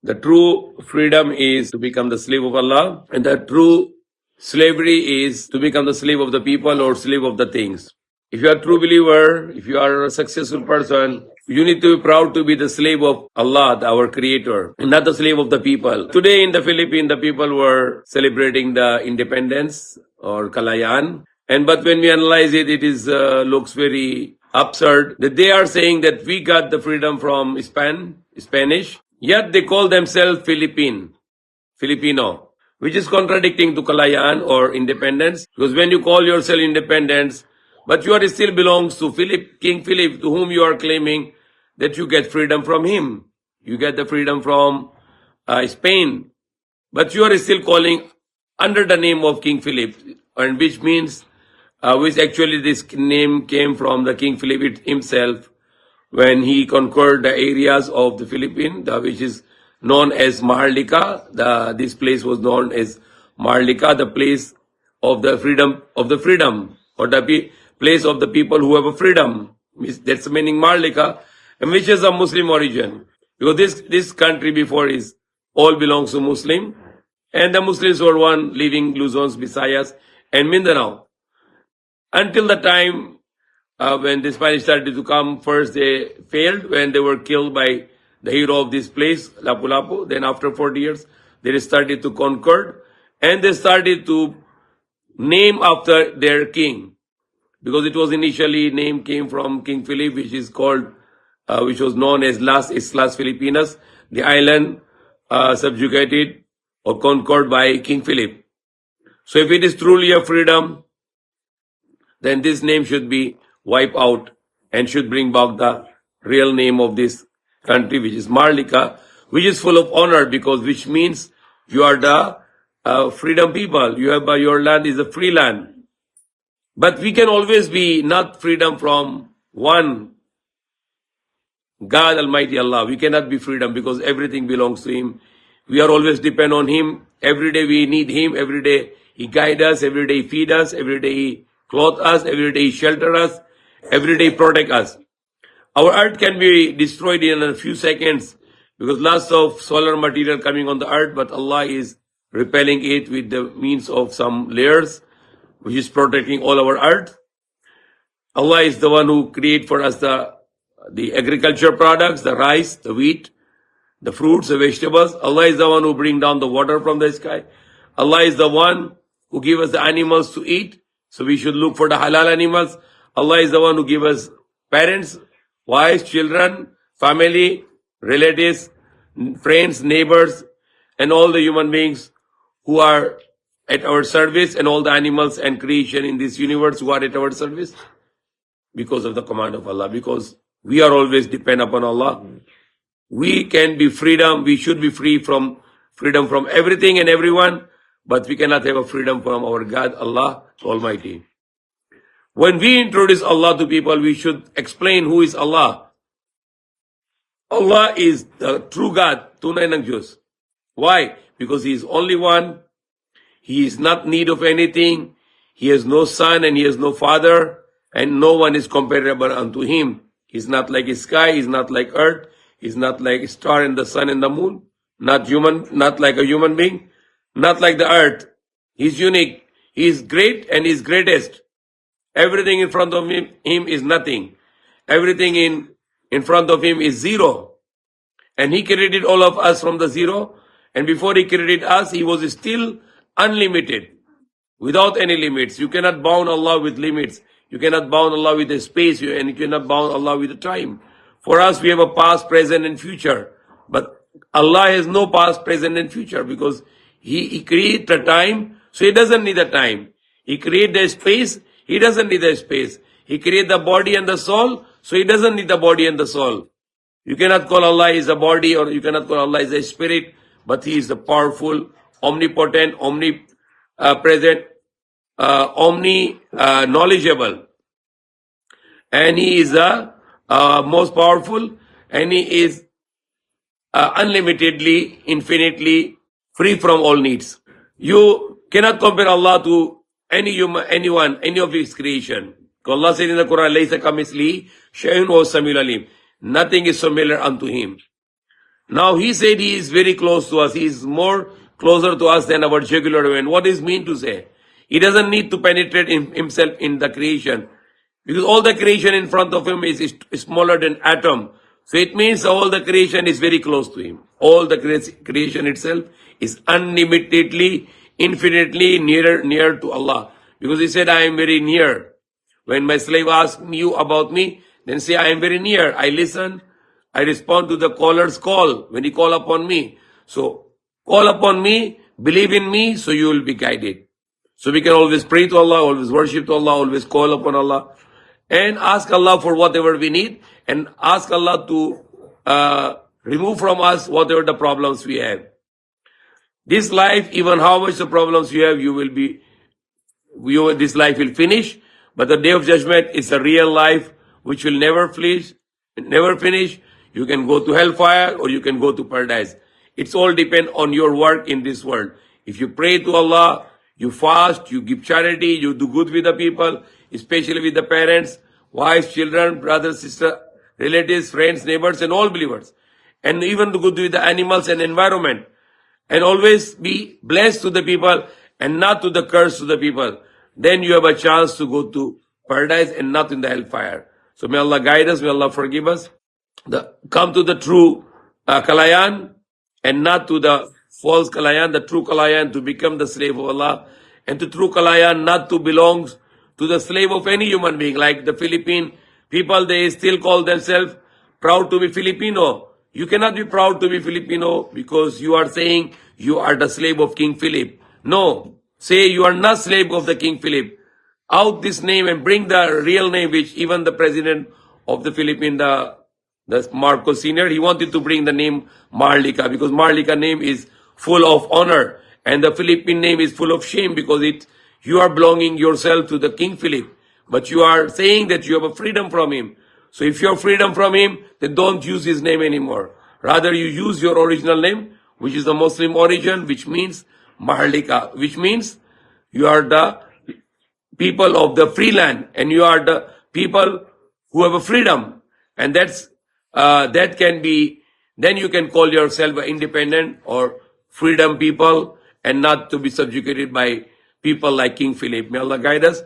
The true freedom is to become the slave of Allah, and the true slavery is to become the slave of the people or slave of the things. If you are a true believer, if you are a successful person, you need to be proud to be the slave of Allah, our creator, and not the slave of the people. Today in the Philippines, the people were celebrating the independence or Kalayan. But when we analyze it, it is looks very absurd that they are saying that we got the freedom from Spanish, yet they call themselves Filipino, which is contradicting to Kalayan or independence. Because when you call yourself independence, but you are still belongs to King Philippe, to whom you are claiming that you get freedom from him. You get the freedom from Spain, but you are still calling under the name of King Philip, and which means, which actually this name came from the King Philip himself when he conquered the areas of the Philippines, which is known as Maharlika. This place was known as Maharlika, the place of the freedom, or the place of the people who have a freedom. That's the meaning Maharlika, and which is a Muslim origin. Because this country before is all belongs to Muslim, and the Muslims were one living Luzons, Visayas, and Mindanao. Until the time when the Spanish started to come, first they failed when they were killed by the hero of this place, Lapu-Lapu. Then after 40 years, they started to conquer, and they started to name after their king. Because it was initially name came from King Philippe, which is called, which was known as Las Islas Filipinas, the island subjugated or conquered by King Philip. So if it is truly a freedom, then this name should be wiped out and should bring back the real name of this country, which is Maharlika, which is full of honor, because which means you are the freedom people. You have your land is a free land. But we can always be not freedom from one God Almighty Allah. We cannot be freedom because everything belongs to Him. We are always depend on Him. Every day we need Him. Every day He guide us. Every day He feed us. Every day He clothe us. Every day He shelter us. Every day He protect us. Our earth can be destroyed in a few seconds because lots of solar material coming on the earth, but Allah is repelling it with the means of some layers, which is protecting all our earth. Allah is the one who create for us the agriculture products, the rice, the wheat, the fruits, the vegetables. Allah is the one who bring down the water from the sky. Allah is the one who give us the animals to eat. So we should look for the halal animals. Allah is the one who give us parents, wives, children, family, relatives, friends, neighbors, and all the human beings who are at our service, and all the animals and creation in this universe who are at our service because of the command of Allah, because we are always depend upon Allah. We can be freedom, we should be freedom from everything and everyone, but we cannot have a freedom from our God, Allah Almighty. When we introduce Allah to people, we should explain who is Allah. Allah is the true God, tunay ng Diyos. Why? Because He is only one. He is not in need of anything. He has no son and He has no father, and no one is comparable unto Him. He's not like His sky, He's not like earth, He's not like a star and the sun and the moon, not like a human being, not like the earth. He's unique. He is great and He's greatest. Everything in front of him is nothing. Everything in front of Him is zero. And He created all of us from the zero. And before He created us, He was still unlimited, without any limits. You cannot bound Allah with limits. You cannot bound Allah with the space, and you cannot bound Allah with the time. For us, we have a past, present, and future. But Allah has no past, present, and future, because He created the time, so He doesn't need the time. He created the space, He doesn't need the space. He created the body and the soul, so He doesn't need the body and the soul. You cannot call Allah is a body, or you cannot call Allah is a spirit, but He is the powerful, omnipotent, omnipresent, knowledgeable. And He is the most powerful, and He is unlimitedly, infinitely free from all needs. You cannot compare Allah to anyone, any of His creation. Allah said in the Quran, "Laysa kamithlihi shay'un wa samiul alim." Nothing is similar unto Him. Now he said he is very close to us. He is more closer to us than our jugular vein. What is mean to say? He doesn't need to penetrate himself in the creation, because all the creation in front of him is smaller than atom. So it means all the creation is very close to him. All the creation itself is unlimitedly, infinitely near to Allah. Because he said, I am very near. When my slave asks you about me, then say, I am very near. I listen. I respond to the caller's call when he call upon me. So call upon me, believe in me, so you will be guided. So we can always pray to Allah, always worship to Allah, always call upon Allah, and ask Allah for whatever we need, and ask Allah to remove from us whatever the problems we have. This life, even how much the problems you have, this life will finish, but the day of judgment is a real life which will never finish. You can go to hellfire or you can go to paradise. It's all depend on your work in this world. If you pray to Allah, you fast, you give charity, you do good with the people, especially with the parents, wives, children, brothers, sisters, relatives, friends, neighbors, and all believers. And even do good with the animals and environment. And always be blessed to the people and not to the curse to the people. Then you have a chance to go to paradise and not in the hellfire. So may Allah guide us, may Allah forgive us. Come to the true Kalayan and not to the false Kalayan, the true Kalayan to become the slave of Allah, and to true Kalayan not to belong to the slave of any human being. Like the Philippine people, they still call themselves proud to be Filipino. You cannot be proud to be Filipino because you are saying you are the slave of King Philippe. No, say you are not slave of the King Philippe. Out this name and bring the real name, which even the president of the Philippines, the Marcos Sr., he wanted to bring the name Maharlika, because Maharlika name is full of honor, and the Philippine name is full of shame, because you are belonging yourself to the King Philippe, but you are saying that you have a freedom from him. So if you have freedom from him, then don't use his name anymore. Rather, you use your original name, which is the Muslim origin, which means Maharlika, which means you are the people of the free land, and you are the people who have a freedom, and that can be, then you can call yourself an independent or freedom people, and not to be subjugated by people like King Philip. May Allah guide us.